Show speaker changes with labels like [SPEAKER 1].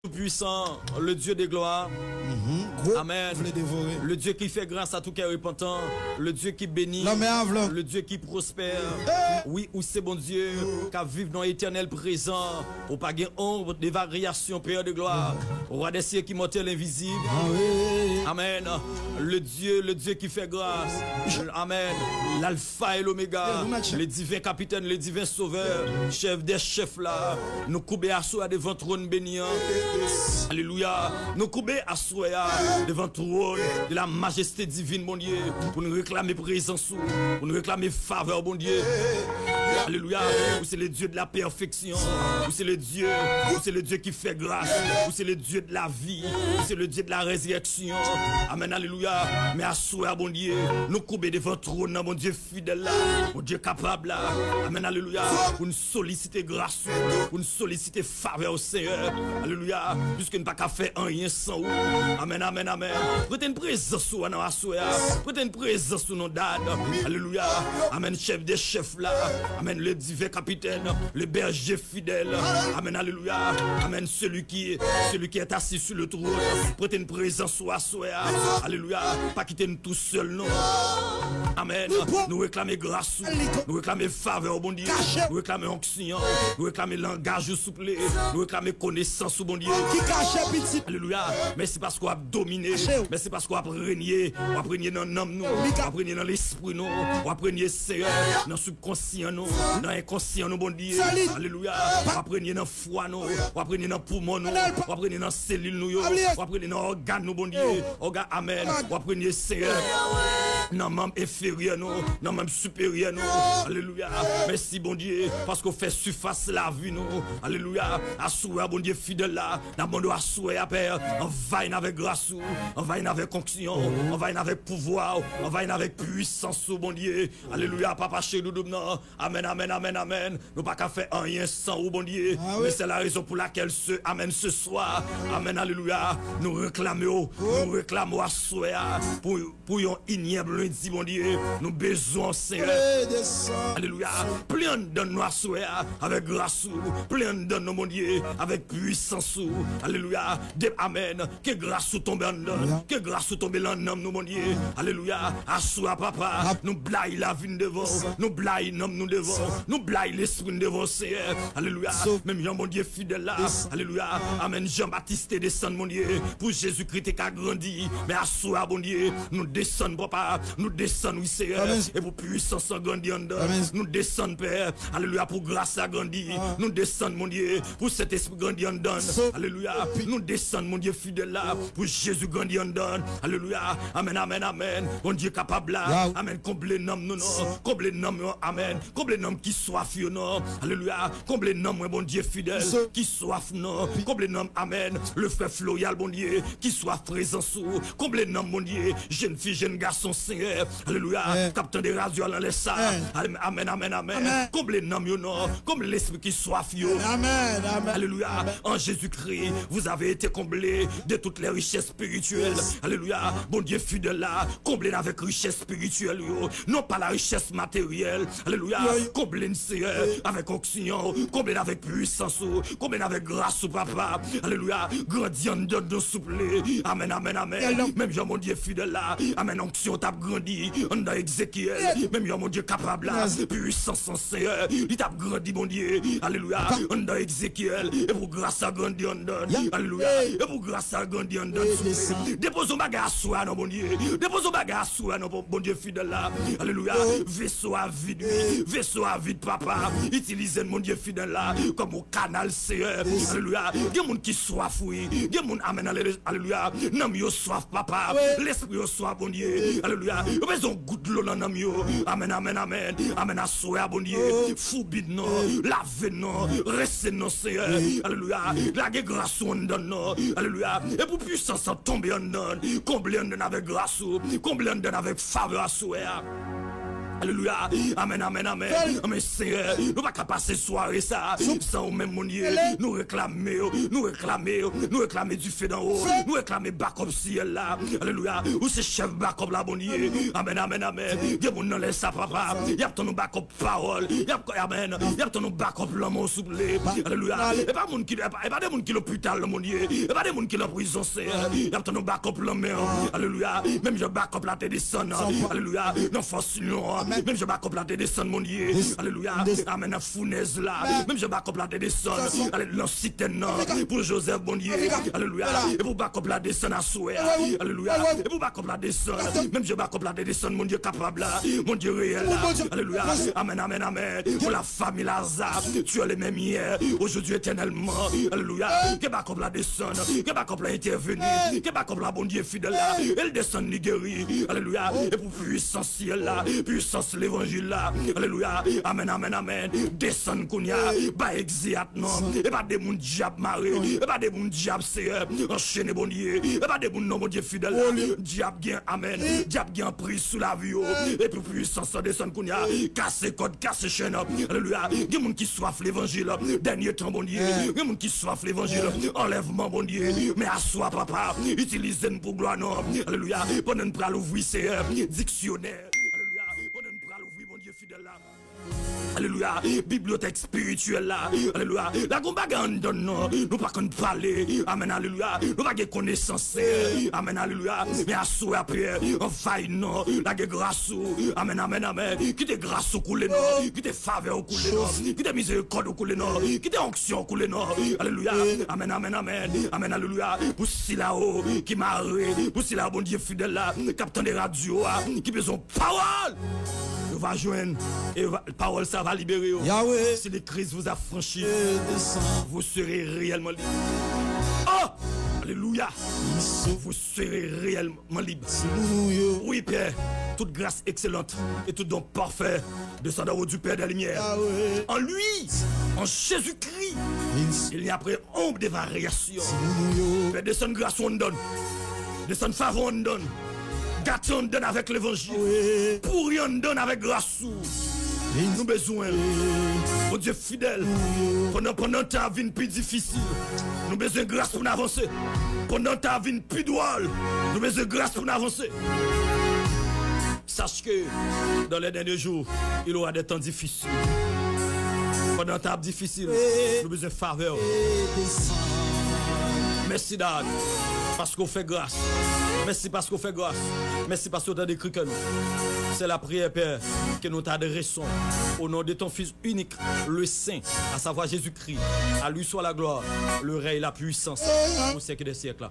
[SPEAKER 1] Tout-puissant, le Dieu des gloires. Amen. Le Dieu qui fait grâce à tout cœur repentant. Le Dieu qui bénit. Le Dieu qui prospère. Oui, ou c'est bon Dieu qui vit dans l'éternel présent. Ou pas de ombre des variations, Père de gloire. Roi des cieux qui monte l'invisible. Amen. Le Dieu qui fait grâce. Amen. L'alpha et l'oméga. Le divin capitaine, le divin sauveur. Chef des chefs là. Nous couper à soi devant trône bénissant. Alléluia. Nous couper à soi devant trône de la majesté divine, mon Dieu. Pour nous réclamer présence. Pour nous réclamer faveur, mon Dieu. Alléluia. Ou c'est le Dieu de la perfection. Ou c'est le Dieu. Ou c'est le Dieu qui fait grâce. Ou c'est le Dieu de la vie. Ou c'est le Dieu de la résurrection. Amen. Alléluia. Mais à soi, mon Dieu. Nous couper devant trône, mon Dieu fidèle là. Mon Dieu capable là. Amen. Alléluia. Pour nous solliciter grâce. Pour nous solliciter faveur au Seigneur. Alléluia. Puisque nous pas qu'à faire rien sans vous. Amen. Amen. Amen. Prêtez une présence sur nous à soi. Prêtez une présence sur nos dates. Alléluia. Amen. Chef des chefs là. Amen. Le divin capitaine. Le berger fidèle. Amen. Alléluia. Amen. Celui qui est assis sur le trône. Prêtez une présence sur soi. Alléluia. Pas quitter nous tout seul, non. Amen. Nous réclamer grâce. Nous réclamer faveur, bon Dieu. Nous réclamer onction. Nous réclamer langage souple. Nous réclamer connaissance, bon Dieu. Alléluia. Mais c'est parce qu'on a dominé. Mais c'est parce qu'on a régné. On a régné dans l'âme, nous. On a régné dans l'esprit, nous. On a régné, Seigneur, dans le subconscient, nous. Dans l'inconscient, nous, bon Dieu. Alléluia. On a régné dans le foie, nous. On a régné dans le poumon, nous. On a régné dans la cellule, nous. On a régné dans l'organe, nous, bon Dieu. Organe, amen. On a régné, Seigneur. Non, même inférieur, non. Non, même supérieur, non. Alléluia. Merci, bon Dieu. Parce qu'on fait surface la vie, nous. Alléluia. Assoua, bon Dieu, fidèle là. Dans mon dos, assoua, Père. On va avec grâce, on va avec onction, on va avec pouvoir, on va avec puissance, bon Dieu. Alléluia, papa chez nous, non. Amen, amen, amen, amen. Nous pas qu'à faire rien sans vous, bon Dieu. Mais c'est la raison pour laquelle amen ce soir. Amen, alléluia. Nous réclamons assoua pour un ignoble lundi, bon Dieu. Nous besoin, Seigneur. Alléluia. Plein de nous assoua avec grâce, plein de nous, mon Dieu, avec puissance. Alléluia. Amen. Que grâce tombe en nous. Que grâce tombe en nous, mon Dieu. Alléluia. Assoua, papa. Nous blaye la vie devant. Nous blaye nous devant. Nous blaye l'esprit devant, Seigneur. Alléluia. Même Jean, mon Dieu, fidèle là. Alléluia. Amen. Jean-Baptiste descend, mon Dieu. Pour Jésus-Christ qui a grandi. Mais assoua, mon Dieu. Nous descendons, papa. Nous descendons, oui, Seigneur. Et pour puissance a grandi en nous. Nous descendons, Père. Alléluia. Pour grâce a grandi. Nous descendons, mon Dieu. Pour cet esprit grandi en nous. Alléluia. Nous descendons, mon Dieu fidèle là. Pour Jésus grandi en nous. Alléluia. Amen, amen, amen. Mon Dieu capable là. Amen. Comble nom, non, non. Comble nom, amen. Comble nom qui soif, non. Alléluia. Comble nom, mon Dieu fidèle. Qui soif, non. Comble nom, amen. Le frère Floyal, mon Dieu. Qui soit présent sous. Comble nom, mon Dieu. Jeune fille, jeune garçon, Seigneur. Alléluia. Captain de radio dans les salles. Amen, amen, amen. Comble nom, non. Comble l'esprit qui soif, yo. Amen, amen. Alléluia. En Jésus-Christ, vous avez été comblés de toutes les richesses spirituelles. Alléluia. Bon Dieu fidèle là. Comblé avec richesse spirituelle, yo. Non pas la richesse matérielle. Alléluia. Comblé, Seigneur, avec onction. Comblé avec puissance. Comblé avec grâce, papa. Alléluia. Grandi en de souple. Amen, amen, amen. Même Jean, mon Dieu fidèle là. Amen, onction t'a grandi. On a Ézéchiel. Même Jean, mon Dieu capable là. Puissance en Seigneur. Il t'a grandi, mon Dieu. Alléluia. On a Ézéchiel. Et pour grâce à grandi en donne. Alléluia. Et pour grâce à grandi en donne. Déposons bagarre à soi, non, mon Dieu. Déposons bagarre à soi, non, bon Dieu fidèle là. Alléluia. Vaisseau à vide, vaisseau à vide, papa. Utilisez mon Dieu fidèle là comme au canal, Seigneur. Alléluia. Il y a des gens qui soif, oui. Il y a des gens, amen, alléluia. Non, yo soif, papa. L'esprit yo soif, bon Dieu. Alléluia. Yo besoin goutte de l'eau dans nam yo. Amen, amen, amen. Amen, à soi, bon Dieu. Foubide, non. Lave, non. Reste, non, Seigneur. Alléluia. La grâce, on donne, non. Alléluia. Et pour puissance, tomber en donne. Combler en donne avec grâce. Combler en donne avec faveur à soi. Alléluia. Amen, amen, amen. Mais Seigneur, nous pas qu'à passer soirée ça sans même mon Dieu. Nous réclamer du fait d'en haut. Nous réclamer backup ciel là. Alléluia. Ou c'est chef backup là, bon Dieu. Amen, amen, amen. Dieu mon nom laisse ça papa. Y a ton backup parole. Y a amen. Y a ton backup l'amour souple. Alléluia. Et pas monde qui pas des monde qui l'hôpital mon Dieu. Et pas des monde qui la prison c'est. Y a ton backup l'amour. Alléluia. Même je backup là te descendre. Alléluia. Non force non. Même je backup là te descendre mon Dieu. Alléluia. Amen, fournaise là. Même je backup là te descendre. Alléluia. Citerne pour Joseph bon Dieu. Alléluia. Et pour backup là descendre à souhait. Alléluia. Et pour backup là descendre. Même je backup là te descendre mon Dieu capable là. Mon Dieu réel là. Alléluia. Amen, amen, amen. Pour la famille Lazare. Tu es les mêmes hier. Aujourd'hui éternellement. Alléluia. Que backup là descendre. Que backup là intervenir. Que backup là bon Dieu fidèle là. Elle descend ni guéri. Alléluia. Et pour puissance ciel là. Puissance l'évangile là. Alléluia. Amen, amen, amen. Descend kounya. Ba exiat non. Et pas des moun diable maré. Et pas des moun diable seigneur. Enchaîné bon Dieu. Et pas des moun non bon Dieu fidèle là. Diable gain amen. Diable gain pris sous la vie. Et pour puissance descend kounya. Casse code, casse chaîne. Alléluia. Des moun qui soif l'évangile. Dernier temps bon Dieu. Des moun qui soif l'évangile. Enlèvement bon Dieu. Mais à soi papa. Utilisez-nous pour gloire non. Alléluia. Pendant nous pral ouvrir seigneur. Dictionnaire. Alléluia, bibliothèque spirituelle là, alléluia, la gombagande donne non, nous pas qu'on parler, amen, alléluia, nous pas de connaissance, amen, alléluia, mais à soi après, on faille non, la grâce, amen, amen, amen, qui te grâce au coulé non, qui te faveur au coulé non, qui te miséricorde au coulé non, qui te onction au coulé non, alléluia, amen, amen, amen, amen, alléluia, pour si là-haut, qui m'a arrêté, pour si là, bon Dieu fidèle là, capitaine de radio, qui besoin parole. Nous va joindre et la parole ça va libérer. Yahweh. Si les crises vous affranchissent, vous serez réellement libre. Oh! Alléluia. Vous serez réellement libre. Oui, Père. Toute grâce excellente et tout don parfait descendant du Père de la lumière. En lui, en Jésus-Christ, il n'y a pas ombre de variation. Père, descend grâce on donne. Descend faveur on donne. Gâteau on donne avec l'évangile. Pour rien on donne avec grâce. Nous besoin, mon Dieu fidèle, pendant ta vie plus difficile, nous besoin de grâce pour nous avancer. Pendant ta vie plus douale, nous besoin de grâce pour nous avancer. Sache que dans les derniers jours, il y aura des temps difficiles. Pendant ta vie difficile, nous besoin de faveur. Merci Dad, parce qu'on fait grâce. Merci parce qu'on fait grâce. Merci parce qu'on t'a décrit que nous. C'est la prière, Père, que nous t'adressons au nom de ton Fils unique, le Saint, à savoir Jésus-Christ. À lui soit la gloire, le règne, la puissance, au siècle des siècles.